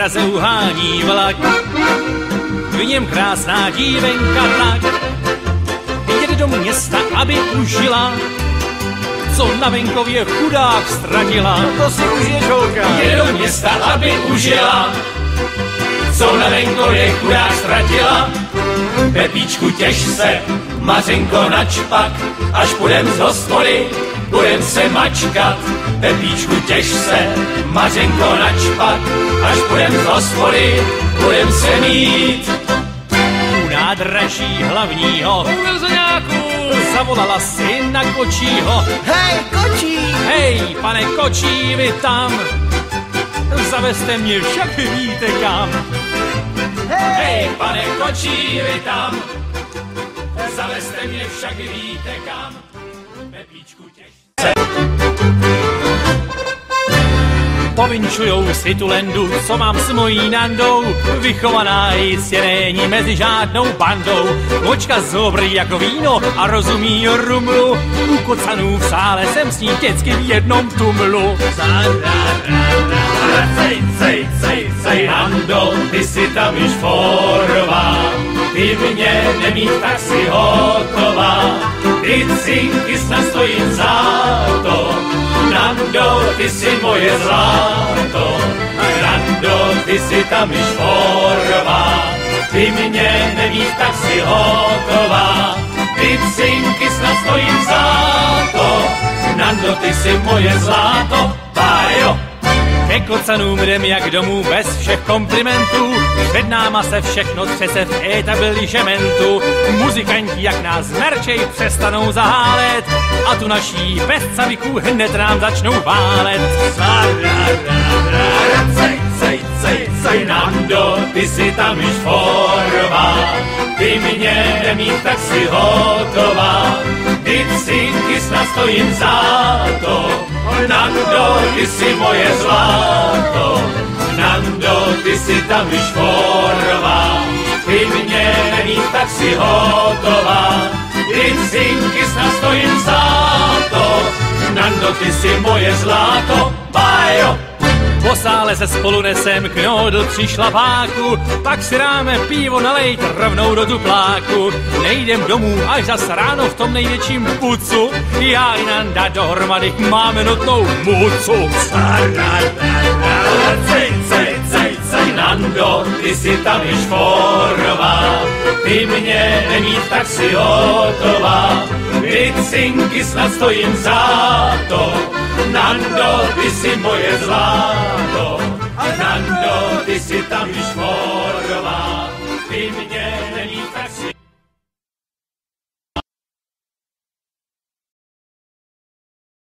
Praze uhání vlak, v něm krásná dívenka tak jede do města, aby užila, co na venkově chudák ztratila. To si užije žolka. Jede do města, aby užila, co na venkově chudák ztratila. Pepíčku, těš se, Mařenko, načpak, až půjdem z hospody, budem se mačkat. Pepíčku, těš se, Mařenko, načpak, až půjdem z hospody, budem se mít. U nádraží hlavního zavolala si na Kočího. Hej, Kočí! Hej, pane Kočí, vy tam, zavezte mě, však víte kam. Hej, pane Kočí, vy tam, zavezte mě, však víte kam. Pepíčku, těž se. Povinčujou si tu lendu, co mám s mojí Nandou, vychovaná jistě není mezi žádnou bandou. Kočka zobrý jako víno a rozumí rumlu, u kocanů v sále jsem s ní vždycky v jednom tumlu. Cej, Nando, ty si tam již forová, ty mě nemít, tak si hotová, ty cinky snad stojím za to. Nando, ty si moje zlato, Nando, ty si tam již forová, ty mě nemít, tak si hotová, ty cinky snad stojím za to. Nando, ty si moje zlato, bajo. Ke kocanům jdem jak domů bez všech komplimentů, před náma se všechno třese v etablishmentu. Muzikanti jak nás merčej přestanou zahálet a tu naší bez caviků hned nám začnou válet. Cej, Nando, ty si tam již forová, ty mě nemít, tak si hotová, ty cinky snad stojím za to. Nando, ty si moje zlato, Nando, ty si tam již forová, ty mě nemít, tak si hotová, ty cinky snad stojím za to. Nando, ty si moje zlato, bajo. Po sále se spolu nesem k do 3 šlapáku, pak si dáme pivo nalejt rovnou do tupláku. Nejdem domů až zas ráno v tom největším pucu, já i Nanda dohromady máme notnou mucu. Cej, Nando, ty si tam již forová, ty mě nemít, tak si hotová, ty cinky snad stojím za to. Nando, ty si moje zlato, Nando, ty si tam již forová.